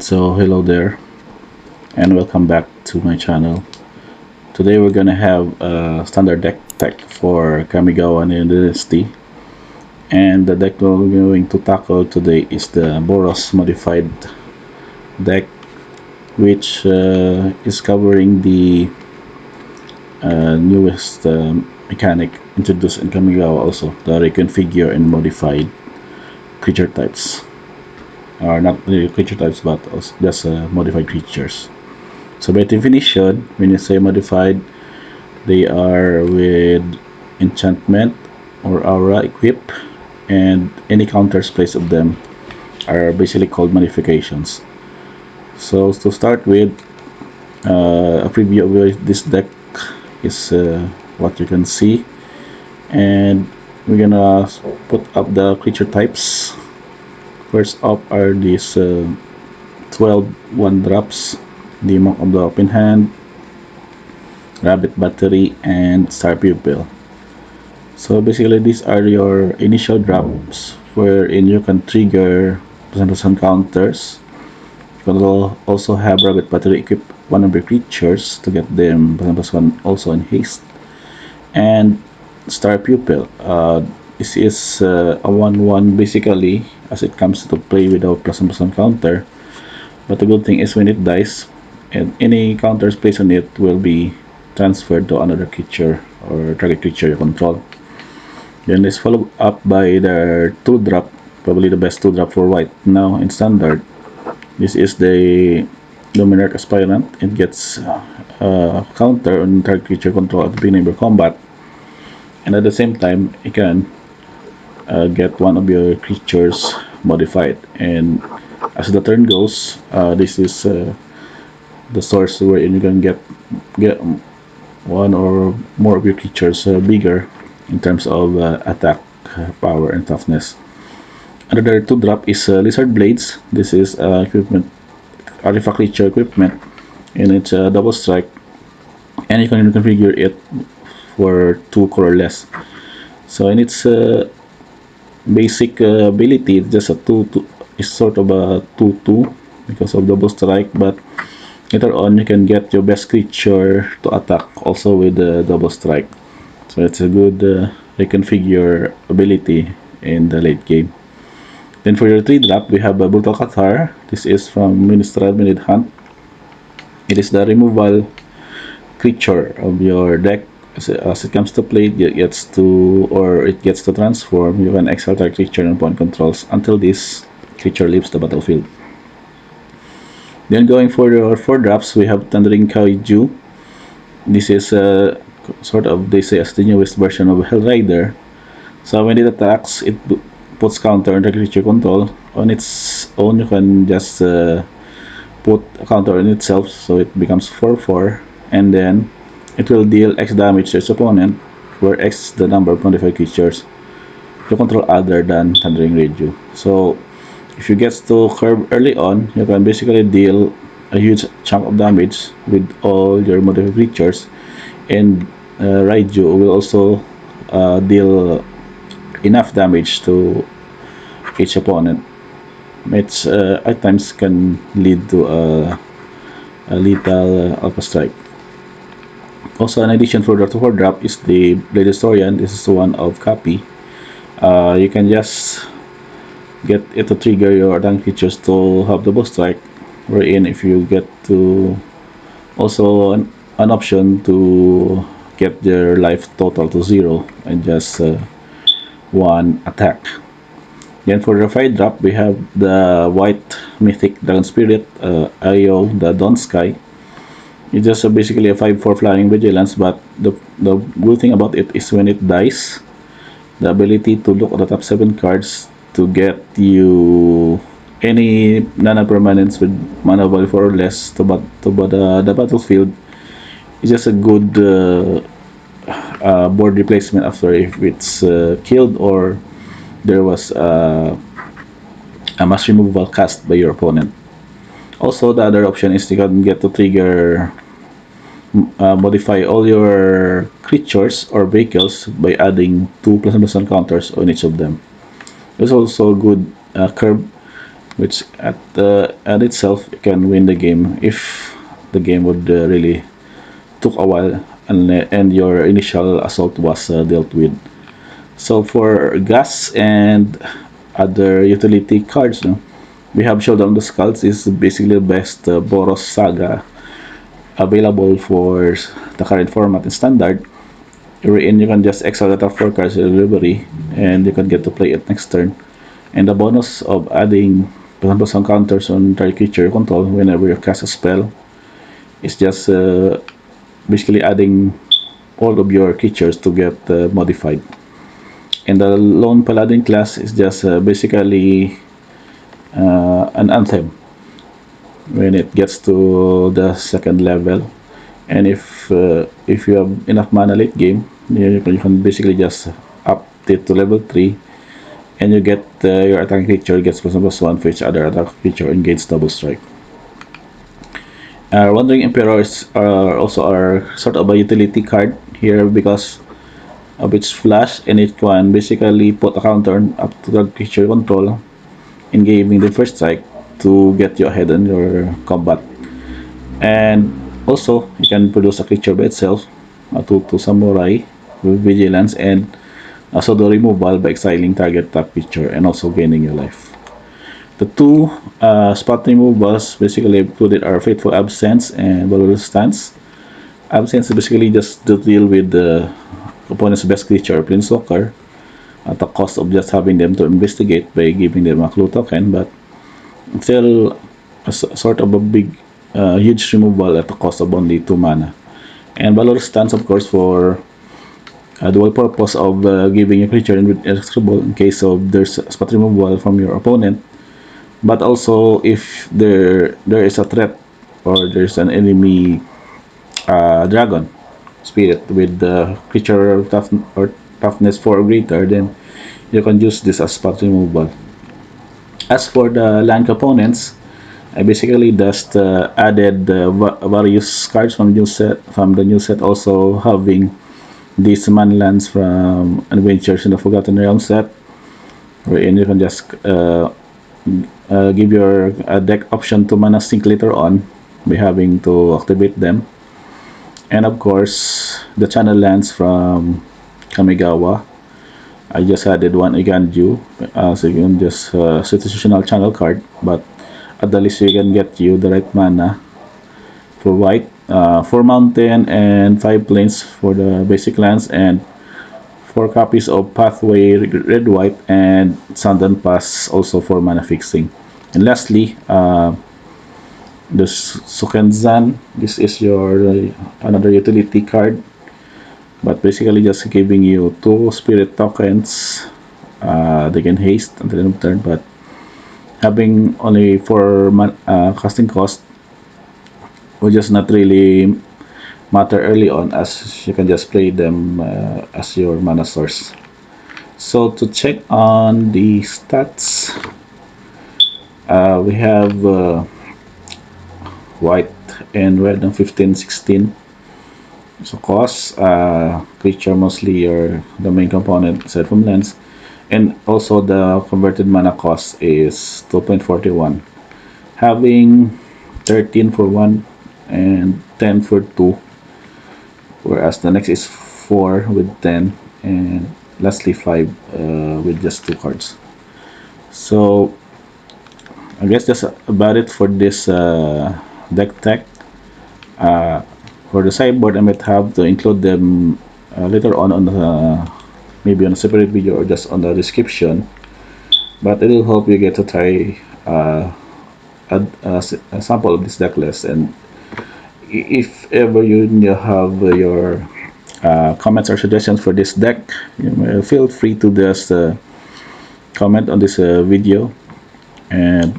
So hello there and welcome back to my channel. Today we're gonna have a standard deck for Kamigawa and Dynasty, and the deck we're going to tackle today is the Boros Modified deck, which is covering the newest mechanic introduced in Kamigawa, also the reconfigure and modified creature types. Are not really creature types, but also just modified creatures. So by definition, when you say modified, they are with enchantment or aura equip, and any counters placed of them are basically called modifications. So to start with, a preview of this deck is what you can see, and we're gonna put up the creature types. First up are these 12 1-drops, the Monk of the Open Hand, Rabbit Battery, and Star Pupil. So basically these are your initial drops wherein you can trigger +1 counters. You can also have Rabbit Battery equip one of your creatures to get them +1 also in haste. And Star Pupil, this is a 1/1 basically, as it comes to play without +1 counter. But the good thing is when it dies, and any counters placed on it will be transferred to another creature or target creature you control. Then it's followed up by the 2-drop, probably the best 2-drop for white now in standard. This is the Luminarch Aspirant. It gets a counter on target creature control at the beginning of your combat, and at the same time you can get one of your creatures modified. And as the turn goes, this is the source wherein you can get one or more of your creatures bigger in terms of attack power and toughness. Another 2-drop is Lizard Blades. This is equipment, artifact creature equipment, and it's a double strike, and you can configure it for 2 colorless. So in its basic ability, it's just a 2/2, is sort of a 2/2 because of double strike, but later on you can get your best creature to attack also with the double strike. So it's a good reconfigure ability in the late game. Then for your 3-drop, we have a Brutal Cathar. This is from Ministerial Minute Hunt. It is the removal creature of your deck. As it comes to play, it gets to transform. You can exile target creature and opponent controls until this creature leaves the battlefield. Then going for your 4-drops, we have Thundering Kaiju. This is sort of, they say, as the newest version of Hell Rider. So when it attacks, it puts counter on the creature control. On its own, you can just put a counter on itself, so it becomes 4/4, and then it will deal X damage to its opponent, where X is the number of modified creatures you control other than Thundering Raiju. So if you get to curve early on, you can basically deal a huge chunk of damage with all your modified creatures, and Raiju will also deal enough damage to each opponent, which at times can lead to a lethal Alpha Strike. Also, in addition for the 4-drop is the Blade Historian. This is one of copy. You can just get it to trigger your tank creatures to have double strike, wherein if you get to also an option to get their life total to 0 and just 1 attack. Then for the 5-drop, we have the white mythic Dragon Spirit, Io, the Dawn Sky. It's just basically a 5/4 flying vigilance, but the good thing about it is when it dies, the ability to look at the top 7 cards to get you any nana permanents with mana value 4 or less to the battlefield is just a good board replacement after if it's killed or there was a mass removal cast by your opponent. Also, the other option is you can get to trigger modify all your creatures or vehicles by adding 2 +1 counters on each of them. There's also a good curve which at itself can win the game if the game would really took a while and your initial assault was dealt with. So for gas and other utility cards, no, we have Showdown the Skalds is basically the best Boros saga available for the current format in standard. Wherein you can just exile that 4 cards in delivery and you can get to play it next turn. And the bonus of adding some counters on target creature control whenever you cast a spell is just basically adding all of your creatures to get modified. And the lone Paladin class is just basically an anthem when it gets to the second level. And if you have enough mana late game, you can basically just up it to level 3 and you get your attacking creature gets +1/+1 for each other attack creature and gains double strike. Wandering Emperors are also sort of a utility card here because of its flash, and it can basically put a counter up to the creature control in giving the first strike to get you ahead in your combat. And also you can produce a creature by itself, a 2/2 samurai with vigilance and a pseudo removal by exiling target top creature and also gaining your life. The two spot removals basically included are Fateful Absence and Valorous Stance. Absence is basically just to deal with the opponent's best creature, Planeswalker, at the cost of just having them to investigate by giving them a clue token, but still a sort of a big, huge removal at the cost of only 2 mana. And Valorous Stance, of course, for dual purpose of giving a creature indestructible in case of there's a spot removal from your opponent, but also if there is a threat or there's an enemy dragon spirit with the creature toughness 4 or greater, then you can use this as spot removal. As for the land components, I basically just added various cards from the new set, also having these mana lands from Adventures in the Forgotten Realms set, wherein you can just give your deck option to mana sync later on by having to activate them. And of course, the channel lands from Kamigawa. I just added one Kaiju, so you can just situational channel card, but at the least you can get you the right mana for white, 4 mountain and 5 plains for the basic lands, and 4 copies of Pathway red white and Sundown Pass also for mana fixing. And lastly, the Sukhanzan. This is your another utility card, but basically just giving you 2 spirit tokens. They can haste until the end of turn, but having only 4 casting cost will just not really matter early on, as you can just play them as your mana source. So to check on the stats, we have white and red on 15-16. So cost, creature mostly the main component aside from lands, and also the converted mana cost is 2.41, having 13 for 1 and 10 for 2, whereas the next is 4 with 10, and lastly 5 with just 2 cards. So I guess that's about it for this deck tech. For the sideboard, I might have to include them later on the maybe on a separate video or just on the description, but it will help you get to try a sample of this deck list. And if ever you have your comments or suggestions for this deck, you may feel free to just comment on this video, and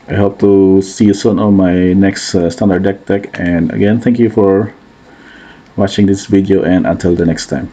I hope to see you soon on my next standard deck tech. And again, thank you for watching this video, and until the next time.